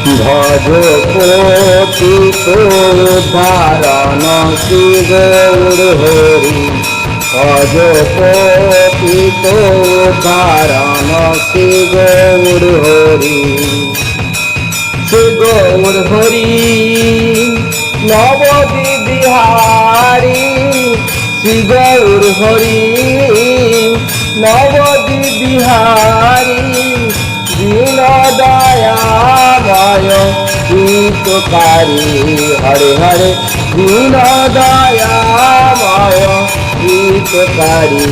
ভজ পতিত উদ্ধারণ শ্রী গৌর হরি। ভজ পতিত উদ্ধারণ শ্রী গৌর হরি। শ্রী গৌর হরি নবদ্বীপ বিহারী। শ্রী গৌর হরি নবদ্বীপ বিহারী। দীন দয়াময় হিতকারী হরে হরে। দীন দয়াময় হিতকারী।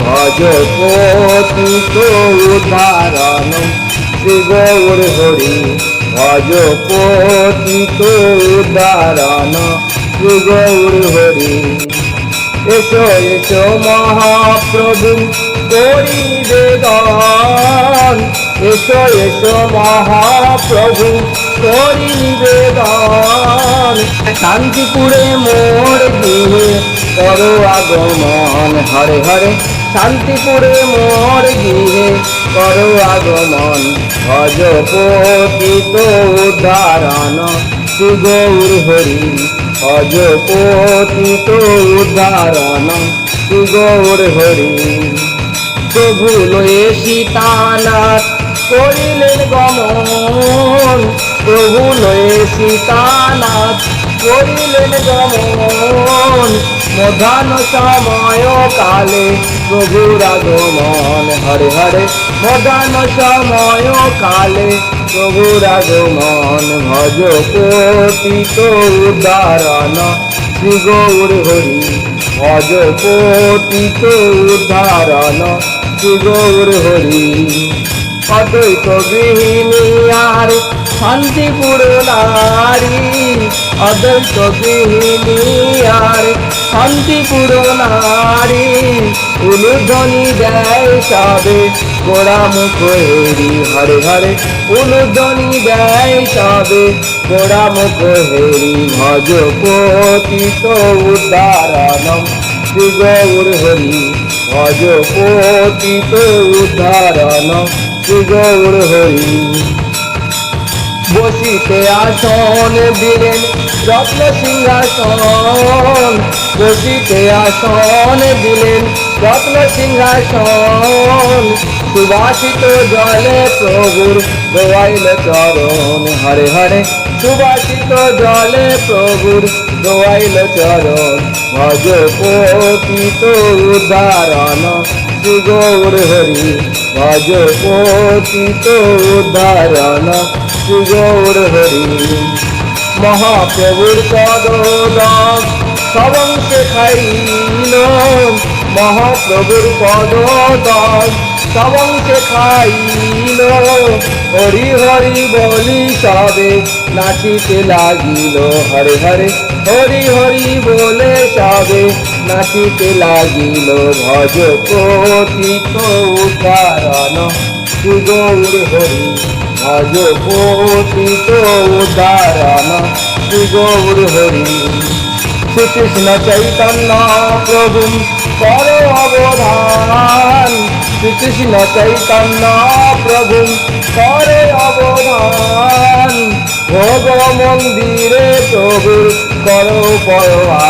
ভজ পতিত উদ্ধারণ শ্রী গৌর হরি। ভজ পতিত উদ্ধারণ শ্রী গৌর হরি। এসো এসো মহাপ্রভু করি নিবেদন। এসো এসো মহাপ্রভু করি নিবেদন। শান্তিপুরে মোর গৃহে করো আগমন হরে হরে। শান্তিপুরে মোর গৃহে করো আগমন। ভজ পতিত উদ্ধারণ শ্রী গৌর হরি। ভজ পতিত উদ্ধারণ শ্রী গৌর হরি। প্রভু লয়ে সীতানাথ করিলেন গমন। প্রভু লয়ে সীতানাথ করিলেন গমন। মধ্যাহ্ন সময় কালে প্রভুর আগমন হরে হরে। মধ্যাহ্ন সময় কালে প্রভুর আগমন। ভজ পতিত উদ্ধারণ শ্রী গৌর হরি। ভজ পতিত উদ্ধারণ শ্রী গৌর হরি। অদ্বৈত গৃহিণী আর শান্তিপুর নারী। অদ্বৈত গৃহিণী আর শান্তিপুর নারী। উলুধ্বনি দেয় সবে গোড়া মুখ হেরি হরে হরে। উলুধ্বনি দেয় সবে গোড়া মুখ হেরি। ভজ পতিত উদ্ধারণ শ্রী গৌর হরি। ভজ পতিত উদ্ধারণ শ্রী গৌর হরি। বসিতে আসন দিলেন রত্ন সিংহাসন। বসিতে আসন দিলেন রত্ন সিংহাসন। সুবাসিত জলে প্রভুর দোয়াইল চরণ হরে হরে। সুবাসিত জলে প্রভুর দোয়াইল চরণ। ভজ পতিত উদ্ধারণ শ্রী গৌর হরি। ভজ পতিত উদ্ধারণ শ্রী গৌর হরি। মহাপ্রভুর পদদাস সবংশে খাইল। মহাপ্রভুর পদদাস সবংশে খাইল। হরি হরি বলি সবে নাচিতে লাগিল হরে হরে। হরি হরি বলে সবে নাচিতে লাগিল। ভজ পতিত উদ্ধারণ শ্রী গৌর হরি। ভজ পতিত উদ্ধারণ শ্রী গৌর হরি। শ্রীকৃষ্ণ চৈতন্য প্রভু কর অবদান। শ্রীকৃষ্ণ চৈতন্য প্রভু কর অবদান। ভোগ মন্দিরে প্রভু কর পরোয়া